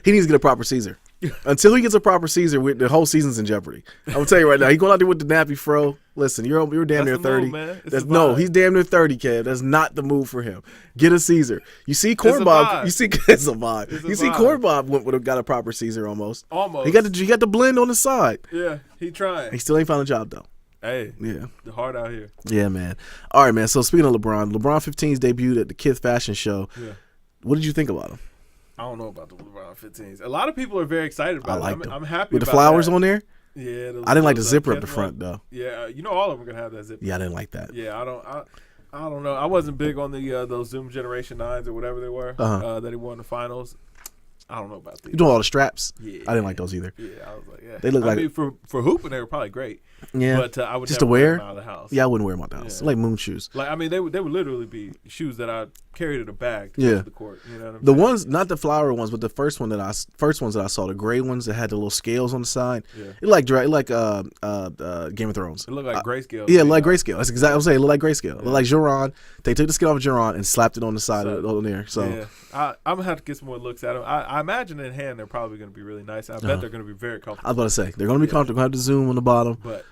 He needs to get a proper Caesar. Until he gets a proper Caesar, the whole season's in jeopardy. I'm going to tell you right now. He's going out there with the nappy fro. Listen, you're damn near 30. Move, no, he's damn near 30, Kev. That's not the move for him. Get a Caesar. You see Corn Bob. It's a vibe. You see Corn Bob would have got a proper Caesar almost. Almost. He got the blend on the side. Yeah, he trying. He still ain't found a job though. Hey, yeah, the heart out here. Yeah, man. All right, man. So speaking of LeBron 15's debuted at the Kith Fashion Show. Yeah. What did you think about him? I don't know about the LeBron 15s. A lot of people are very excited about it. I'm happy with the flowers that. On there. Yeah, I didn't like the zipper up the front though. Yeah, you know all of them are gonna have that zipper. Yeah, I didn't like that. Yeah, I don't know. I wasn't big on the those Zoom Generation 9s or whatever they were that he won the finals. I don't know about these. You doing all the straps? Yeah, I didn't like those either. Yeah, I was like, yeah, they look like. I mean, for hooping, they were probably great. Yeah, but I would just never to wear them out of the house. Yeah, I wouldn't wear them out the house. Like moon shoes. Like I mean, they would literally be shoes that I carried in a bag to the court. You know what I'm the saying? ones, not the flower ones, but the first ones that I saw, the gray ones that had the little scales on the side. Yeah, it like Game of Thrones. It looked like grayscale. Yeah, like grayscale. That's exactly what I'm saying. It looked like grayscale. It looked like Joran. They took the skin off of Joran and slapped it on the side on there. So yeah, I'm gonna have to get some more looks at them. I imagine in hand they're probably gonna be really nice. I bet they're gonna be very comfortable. I was about to say they're gonna be comfortable. Gonna have the zoom on the bottom, but.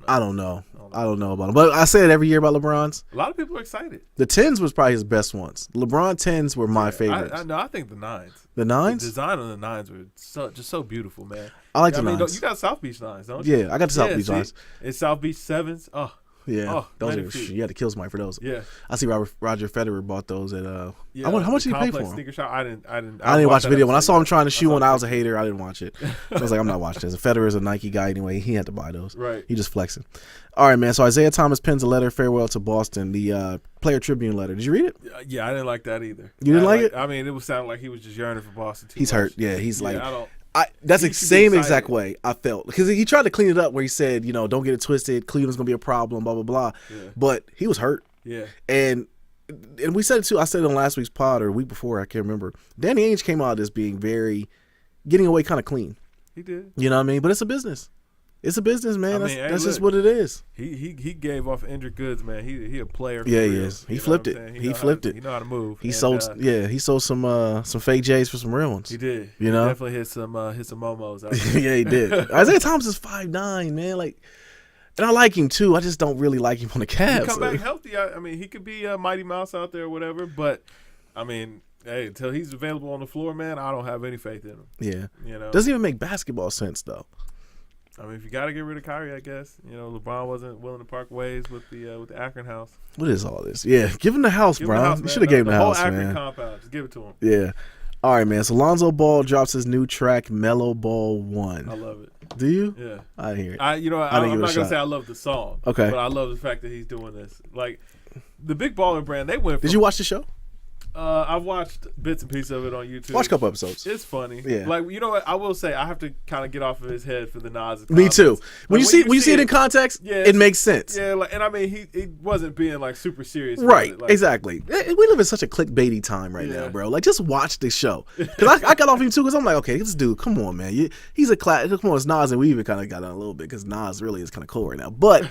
I don't know about him. But I say it every year about LeBron's. A lot of people are excited. The 10s was probably his best ones. LeBron 10s were my favorites. I think the 9s. The 9s? The design on the 9s were just so beautiful, man. I like the 9s. You got South Beach 9s, don't you? Yeah, I got the South Beach 9s. It's South Beach 7s. Oh. Yeah, those are you had to kill somebody for those. Yeah, I see Roger Federer bought those at. How much did he pay for them? Sneaker shop. I didn't watch the video. When I saw him trying to shoe one, I was a hater. I didn't watch it. I was like, I'm not watching this. Federer's a Nike guy anyway. He had to buy those. Right. He just flexing. All right, man. So Isaiah Thomas pens a letter farewell to Boston. The Player Tribune letter. Did you read it? Yeah, I didn't like that either. You didn't like it? I mean, it would sound like he was just yearning for Boston. He's hurt. Yeah, he's like. That's the same exact way I felt because he tried to clean it up where he said, don't get it twisted. Cleveland's gonna be a problem, blah blah blah. Yeah. But he was hurt. Yeah. And we said it too. I said it on last week's pod or a week before. I can't remember. Danny Ainge came out as being getting away kind of clean. He did. You know what I mean? But it's a business. It's a business, man. That's just what it is. He gave off injured goods, man. He a player. Yeah, he is. He flipped it. He flipped it. He know how to move. He sold some fake J's for some real ones. He did. You know, he definitely hit some momos. Yeah, he did. Isaiah Thomas is 5'9", man. Like, and I like him too. I just don't really like him on the Cavs. He come back healthy. I mean, he could be a Mighty Mouse out there or whatever. But I mean, hey, until he's available on the floor, man, I don't have any faith in him. Yeah, doesn't even make basketball sense though. I mean, if you got to get rid of Kyrie, I guess. LeBron wasn't willing to part ways with the Akron house. What is all this? Yeah, give him the house, bro. You should have gave him the house, man. The whole Akron compound. Just give it to him. Yeah. All right, man. So Lonzo Ball drops his new track, Mellow Ball 1. I love it. Do you? Yeah. I hear it. I'm not going to say I love the song. Okay. But I love the fact that he's doing this. Like, the Big Baller brand, they went from... Did you watch the show? I've watched bits and pieces of it on YouTube. Watch a couple episodes. It's funny. Yeah. Like, you know what? I will say I have to kind of get off of his head for the Nas. Me too. When you see it in context, it makes sense. Yeah, and I mean, he wasn't being like super serious. Right. Like, exactly. We live in such a clickbaity time right now, bro. Like, just watch the show. Because I got off him too. Because I'm like, okay, this dude, come on, man. He's a class. Come on, it's Nas, and we even kind of got on a little bit because Nas really is kind of cool right now. But,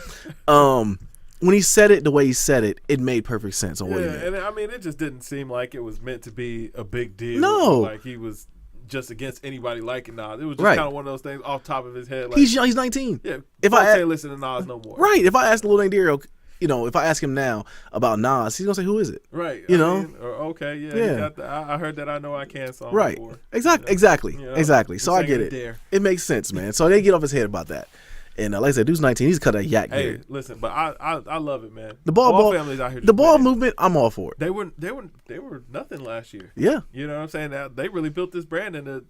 when he said it the way he said it, it made perfect sense on what he meant. And I mean, it just didn't seem like it was meant to be a big deal. No. Like he was just against anybody liking Nas. It was just kind of one of those things off top of his head. Like, he's 19. Yeah. If I say listen to Nas no more. Right. If I asked Lil Nate Dario, if I ask him now about Nas, he's gonna say, "Who is it?" Right. You know. Or, okay. Yeah. I heard that I Know I Can song. Right. Before, Exactly. Exactly. So I get it. Dare. It makes sense, man. So they get off his head about that. And like I said, dude's 19. He's cut a yak beard. Hey, listen, but I love it, man. The ball families out here. The ball movement, I'm all for it. They were nothing last year. Yeah. You know what I'm saying? Now, they really built this brand in the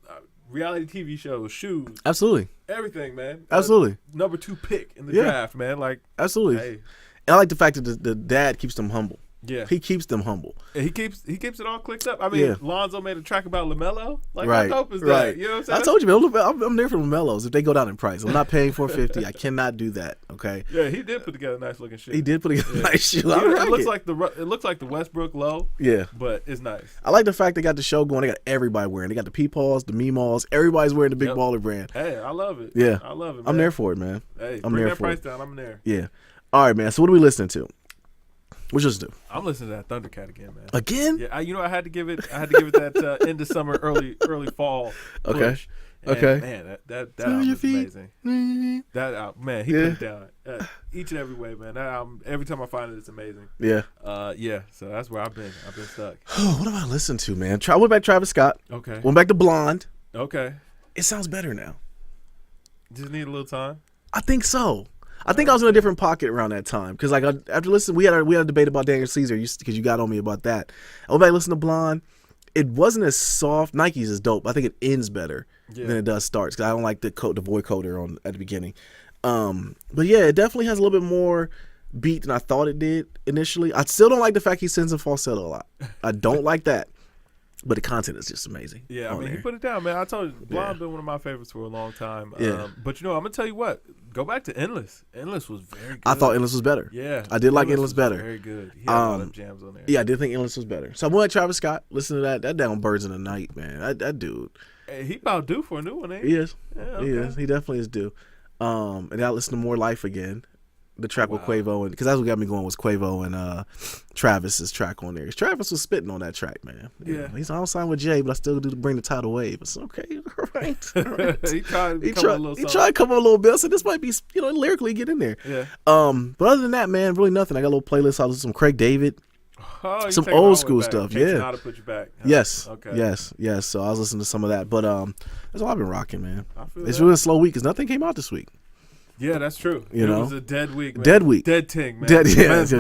reality TV shows, shoes, absolutely, everything, man. Absolutely, number 2 pick in the draft, man. Like absolutely. Hey. And I like the fact that the dad keeps them humble. Yeah, he keeps them humble. And he keeps it all clicked up. I mean, Lonzo made a track about LaMelo. Like, right, how dope is right. that? You know what I'm saying? I told you, man. I'm there for LaMelos. If they go down in price, I'm not paying $450. I cannot do that. Okay. Yeah, he did put together a nice looking shoe. He did put together a nice shoe. It looks like the Westbrook low. Yeah, but it's nice. I like the fact they got the show going. They got everybody wearing. They got the Peepaws, the Meemaws. Everybody's wearing the Big Baller brand. Hey, I love it. Yeah, I love it. Man. I'm there for it, man. Hey, I'm bring there that for price it. down. I'm there. Yeah. All right, man. So what are we listening to? What you listen to? I'm listening to that Thundercat again, man. Again? Yeah, I had to give it that end of summer, early fall push. Okay. Man, that album is amazing. That album, man, he put it down each and every way, man. That album, every time I find it, it's amazing. Yeah. Yeah. So that's where I've been stuck. What have I listened to, man? I went back to Travis Scott. Okay. Went back to Blonde. Okay. It sounds better now. Just need a little time. I think so. I think I was in a different pocket around that time because, like, after listening, we had a debate about Daniel Caesar because you got on me about that. I went back and listened to Blonde. It wasn't as soft. Nike's is dope. I think it ends better than it does starts because I don't like the voiceoder at the beginning. But yeah, it definitely has a little bit more beat than I thought it did initially. I still don't like the fact he sends a falsetto a lot. I don't like that. But the content is just amazing. Yeah, I mean, he put it down, man. I told you, Blonde been one of my favorites for a long time. Yeah. But, I'm going to tell you what. Go back to Endless. Endless was very good. I thought Endless was better. Yeah. I did like Endless better. Very good. He had a lot of jams on there. Yeah, I did think Endless was better. So I went to Travis Scott. Listen to that. That down Birds in the Night, man. That dude. Hey, he about due for a new one, ain't he? He is. Yeah, okay. He is. He definitely is due. And I listened to More Life again. The track with Quavo, and because that's what got me going was Quavo and Travis's track on there. Travis was spitting on that track, man. Yeah, he's I don't sign with Jay, but I still do bring the tidal wave. It's okay, all right. he tried to come up a little bit. I said this might be lyrically get in there. Yeah. But other than that, man, really nothing. I got a little playlist. I listen to some Craig David. Some old school stuff, yeah. How to put you back. Huh? Yes. Okay. Yes. So I was listening to some of that, but that's all I've been rocking, man. It's that. really a slow week because nothing came out this week. Yeah, that's true. It was a dead week, man. Dead ting, man. Because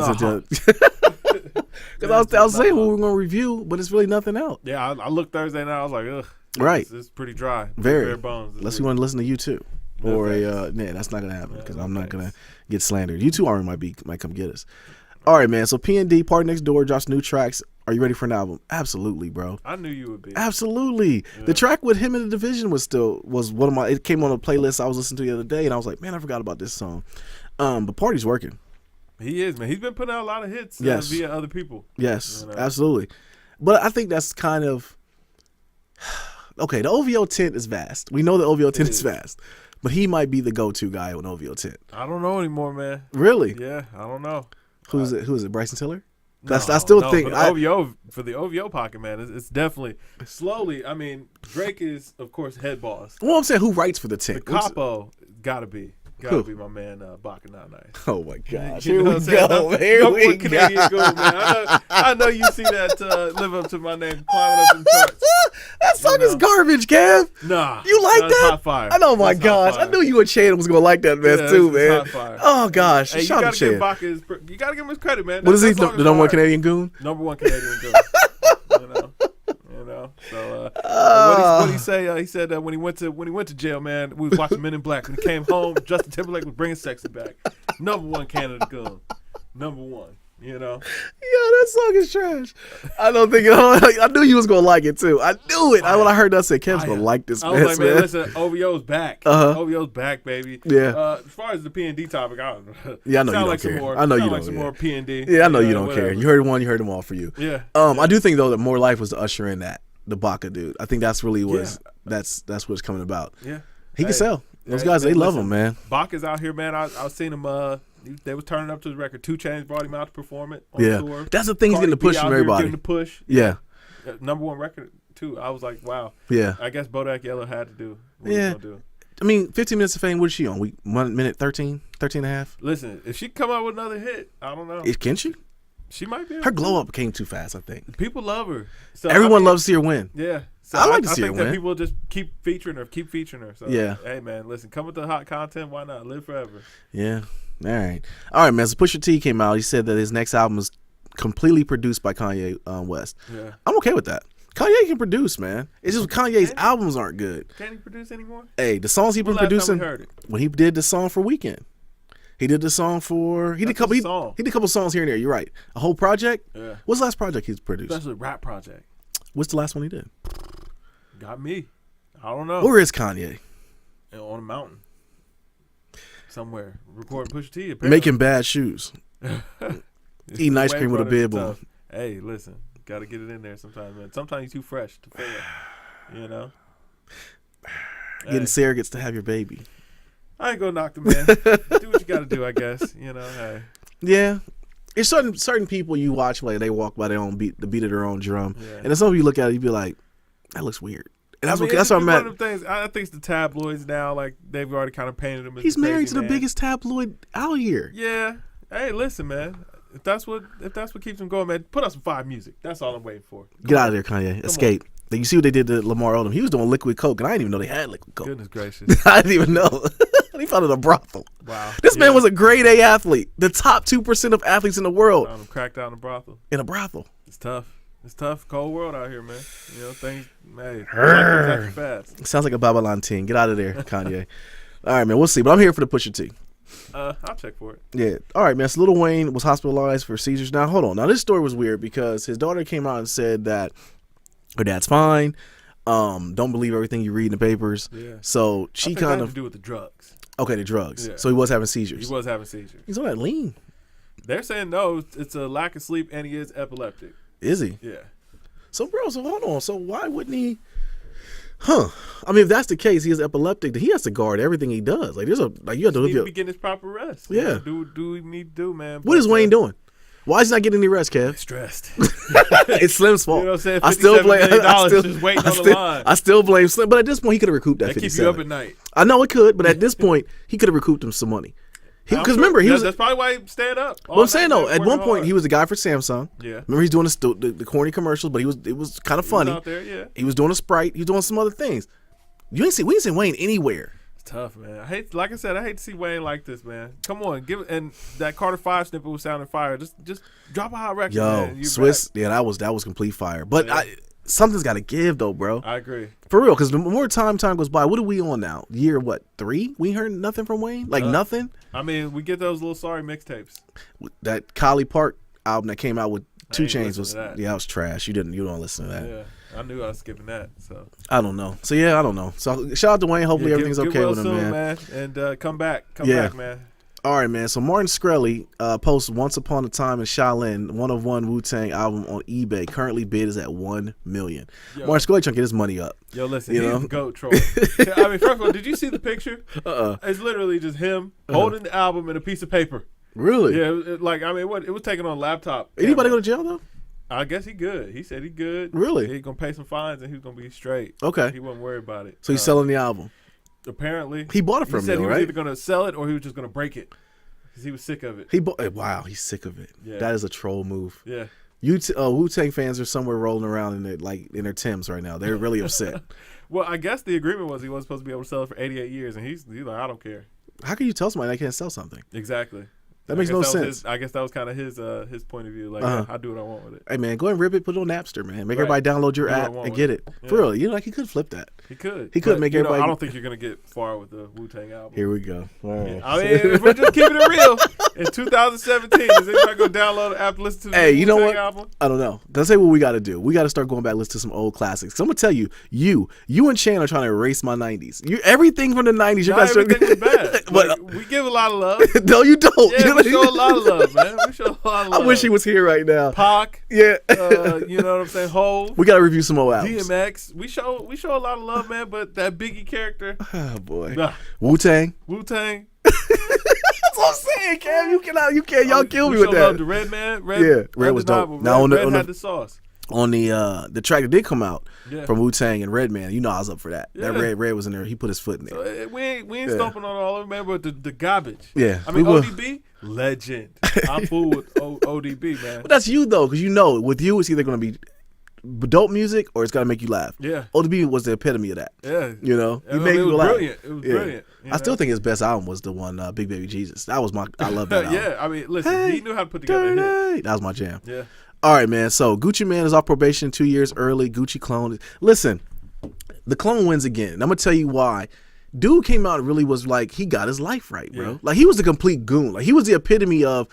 I was saying we were going to review, but it's really nothing out. Yeah, I looked Thursday night. I was like, ugh. Right. It's pretty dry. Very. Bones. Unless you want to listen to U2. Or that's not going to happen because I'm not going to get slandered. U2 Army might come get us. All right, man. So P&D, Party Next Door, drops new tracks. Are you ready for an album? Absolutely, bro. I knew you would be. Absolutely. Yeah. The track with him in the Division was one of my. It came on a playlist I was listening to the other day, and I was like, man, I forgot about this song. But Party's working. He is, man. He's been putting out a lot of hits via other people. Yes, absolutely. But I think that's kind of okay. The OVO tent is vast. We know the OVO tent is vast, but he might be the go-to guy on OVO tent. I don't know anymore, man. Really? Yeah, I don't know. Who is it? Bryson Tiller? I still think for the OVO pocket, man, it's definitely slowly. I mean, Drake is of course head boss. Well, I'm saying who writes for the tent? The capo gotta be my man Baka Not Nice. Oh my gosh! Here we go. Here we go. Man. I know you see that Live Up to My Name climbing up in charts. That song is garbage, Kev. Nah, you like that? Hot fire. I know, my gosh! I knew you and Shannon was gonna like that mess too, man. Hot fire. Oh gosh! Hey, shout out to you gotta give him his credit, man. What is he? The number one Canadian goon? Number one Canadian goon. You know. So what he say? He said when he went to jail, man, we was watching Men in Black. When he came home, Justin Timberlake was bringing sexy back. Number one Canada goon. Number one. You know. Yeah, that song is trash. I don't think I knew you was gonna like it too. I knew it. When I heard that, I said Kev's gonna like this. I was like, man, listen, OVO's back. OVO's back, baby. Yeah. As far as the P&D topic, I don't know. Yeah, I know you don't care. I know you don't. Some more P&D. Yeah, I know you don't care. You heard one, you heard them all for you. Yeah. I do think though that More Life was the usher in that the Baka dude. I think that's really was that's what's coming about. Yeah. He can sell. Those guys, they love him, man. Baka's out here, man. I seen him. They was turning up to the record. 2 Chainz brought him out to perform it on tour. That's the thing. He's getting the push from everybody. Getting the push. Yeah. Number one record too. I was like, wow. Yeah. I guess Bodak Yellow had to do what he was gonna do. I mean, 15 Minutes of Fame, what is she on? 1 minute 13 and a half? Listen, if she come out with another hit, I don't know. Can she? She might be. Her glow up came too fast, I think. People love her. So, Everyone loves to see her win. Yeah. So I like to see her I think win. that people just keep featuring her. So, yeah. Hey, man, listen, come with the hot content. Why not? Live forever. Yeah. All right, man. So Pusha T came out. He said that his next album is completely produced by Kanye West. Yeah. I'm okay with that. Kanye can produce, man. It's just Kanye's albums aren't good. Can he produce anymore? Hey, the songs he's been producing. When he did the song for Weekend. He did the song for he did a couple songs here and there. You're right. A whole project. Yeah. What's the last project he's produced? Especially rap project. What's the last one he did? Got me. I don't know. Where is Kanye? On a mountain. Somewhere. Recording Pusha T. Apparently. Making bad shoes. Eating ice cream with a bib on. Hey, listen. Got to get it in there sometimes, man. Sometimes you're too fresh to fail. You know? Getting surrogates to have your baby. I ain't gonna knock the man. Do what you gotta do, I guess. You know, hey. Yeah. It's certain people you watch, like they walk by their own beat, the beat of their own drum. Yeah. And then some of you look at it, you be like, that looks weird. And that's what I'm at. One of them things, I think it's the tabloids now, like they've already kind of painted him as he's married to the man. biggest tabloid out here. Yeah. Hey, listen, man. If that's what keeps him going, man, put out some fire music. That's all I'm waiting for. Get out of there, Kanye. Escape. You see what they did to Lamar Odom? He was doing liquid coke, and I didn't even know they had liquid coke. Goodness gracious. I didn't even know. He found it a brothel. Wow. This man was a grade A athlete. The top 2% of athletes in the world. Found him cracked out in a brothel. In a brothel. It's tough. It's tough. Cold world out here, man. You know, things, hey, fast. Sounds like a Babylon team. Get out of there, Kanye. All right, man. We'll see. But I'm here for the Pusha T. I'll check for it. Yeah. All right, man. So Lil Wayne was hospitalized for seizures. Now, hold on. Now, this story was weird because his daughter came out and said that her dad's fine. Don't believe everything you read in the papers. Yeah. So she kind of to do with the drugs. Okay, the drugs. Yeah. So he was having seizures. He was having seizures. He's on that lean. They're saying no, it's a lack of sleep and he is epileptic. Is he? Yeah. So hold on. So why wouldn't he? Huh? I mean, if that's the case, he is epileptic. Then he has to guard everything he does. Like you have to need to be getting his proper rest. Yeah. Do we need to do, man? What is Wayne doing? Why is he not getting any rest, Kev? Stressed. It's Slim's fault. You know what I'm saying? I still blame. Just waiting on the line. I still blame Slim. But at this point, he could have recouped that. That keep you up at night. I know it could, but at this point, he could have recouped him some money. Because remember, he was. That's probably why he stayed up. Well, I'm saying though, at one point he was a guy for Samsung. Yeah. Remember, he's doing the corny commercials, but it was kind of funny. Out there, yeah. He was doing a Sprite. He was doing some other things. We ain't seen Wayne anywhere. It's tough, man. I hate to see Wayne like this, man. Come on, and that Carter 5 snippet was sounding fire. Just drop a hot record, man. Swiss, yeah, that was complete fire. But something's got to give though, bro. I agree. For real, because the more time goes by, what are we on now? Year 3? We heard nothing from Wayne? Like nothing? I mean, we get those little sorry mixtapes. That Collie Park album that came out with 2 Chainz was that was trash. You don't listen to that. Yeah. I knew I was skipping that. So I don't know. So I don't know. So shout out to Wayne. Hopefully everything's okay with him, soon, man. And come back, man. All right, man. So Martin Shkreli posts "Once Upon a Time in Shaolin" one of one Wu-Tang album on eBay. Currently bid is at $1 million. Martin Shkreli trying to get his money up. Yo, listen, he's a goat troll. I mean, first of all, did you see the picture? It's literally just him holding the album and a piece of paper. Really? Yeah. It was taken on a laptop. Anybody go to jail though? I guess he good. He said he good. Really? He's gonna pay some fines and he's gonna be straight. Okay. He wasn't worried about it. So he's selling the album. Apparently, he bought it from me. He said he was right? either gonna sell it or he was just gonna break it because he was sick of it. Wow, he's sick of it. Yeah. That is a troll move. Yeah. Wu-Tang fans are somewhere rolling around in their Timbs right now. They're really upset. Well, I guess the agreement was he wasn't supposed to be able to sell it for 88 years, and he's like, I don't care. How can you tell somebody they can't sell something? Exactly. That makes no sense. I guess that was kind of his point of view. Like, I do what I want with it. Hey, man, go ahead and rip it, put it on Napster, man. Make everybody download your app and get it. Yeah. For real. He could flip that. He could. He could make everybody. I don't think you're going to get far with the Wu-Tang album. Here we go. All right. Yeah. I mean, if we're just keeping it real, in 2017, is anybody going to download the app and listen to the Wu-Tang you know what? Album? I don't know. Let's say what we got to do. We got to start going back, listen to some old classics. Because I'm going to tell you, you and Chan are trying to erase my 90s. Everything from the 90s. You guys everything was bad. But we give a lot of love. No, you don't. Yeah, we show a lot of love, man. We show a lot of love. I wish he was here right now. Pac. Yeah. You know what I'm saying? Hov. We got to review some old albums. DMX. We show a lot of love, man, but that Biggie character. Oh, boy. Wu-Tang. That's what I'm saying, Cam. You can't. Y'all kill me with that. The Red Man. Red was dope. Now Red had the sauce. on the track that did come out from Wu-Tang and Redman. You know I was up for that. Yeah. That Red was in there. He put his foot in there. So we ain't stomping on all of them, man, but the garbage. Yeah. I mean, ODB, legend. I'm full with ODB, man. But that's you, though, because with you, it's either going to be dope music or it's got to make you laugh. Yeah. ODB was the epitome of that. Yeah. He made me laugh. Brilliant. It was brilliant. I still think his best album was the one, Big Baby Jesus. That was I love that album. Yeah, I mean, listen, he knew how to put together a hit. That was my jam. Yeah. All right, man. So Gucci Mane is off probation 2 years early. Gucci clone. Listen, the clone wins again. And I'm going to tell you why. Dude came out and really was like, he got his life right, bro. Yeah. Like, he was the complete goon. Like, he was the epitome of,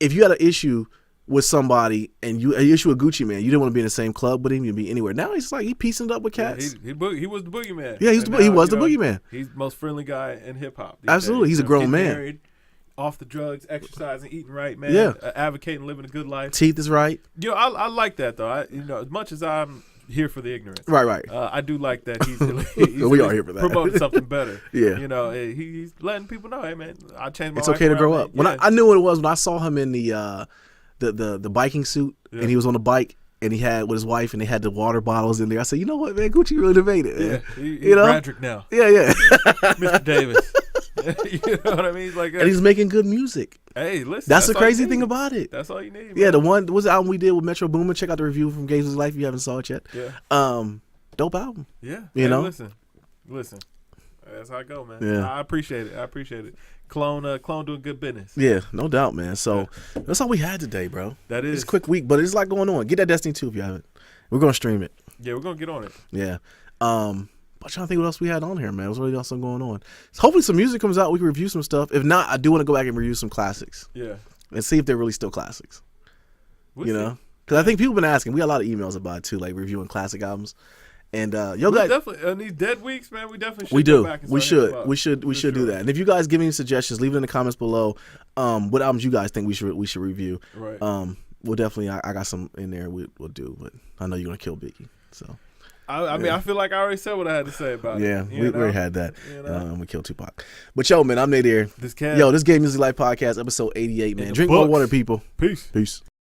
if you had an issue with somebody and an issue with Gucci Mane, you didn't want to be in the same club with him, you'd be anywhere. Now he's like, he piecing it up with cats. Yeah, he was the boogeyman. Yeah, he was the boogeyman. He's the most friendly guy in hip-hop. Absolutely. He's a grown man. Married, off the drugs, exercising, eating right, man. Yeah. Advocating, living a good life. Teeth is right. I like that, though. As much as I'm here for the ignorance. Right. I do like that he's we are here for that. Promoting something better. Yeah. He's letting people know, hey, man, I changed my It's life okay to grow around, up. When I knew what it was when I saw him in the biking suit and he was on the bike and he had with his wife and they had the water bottles in there. I said, you know what, man, Gucci really made it. Yeah, he's Bradrick now. Yeah. Mr. Davis. You know what I mean? Like, and he's making good music. Hey, listen. That's the crazy thing about it. That's all you need. Yeah, the one was the album we did with Metro Boomin. Check out the review from GamesMusicLyfe if you haven't saw it yet. Yeah. Dope album. Yeah. Listen. That's how I go, man. Yeah. I appreciate it. Clone doing good business. Yeah, no doubt, man. So that's all we had today, bro. That is. It's a quick week, but it's a lot going on. Get that Destiny 2 if you haven't. We're gonna stream it. Yeah, we're gonna get on it. Yeah. I'm trying to think what else we had on here, man. What's really awesome going on? So hopefully some music comes out. We can review some stuff. If not, I do want to go back and review some classics. Yeah. And see if they're really still classics. We'll see. Because I think people have been asking. We got a lot of emails about it too, like reviewing classic albums. And guys, definitely on these dead weeks, man. We definitely should. We do. Go back and We start should do that. And if you guys give any suggestions, leave it in the comments below. What albums you guys think we should review? Right. We'll definitely. I got some in there. We'll do, but I know you're gonna kill Biggie. So. I mean, I feel like I already said what I had to say about it. Yeah, we already had that. And we killed Tupac. But yo, man, I'm Nate here. This GamesMusicLyfe podcast, episode 88, man. Drink more water, people. Peace.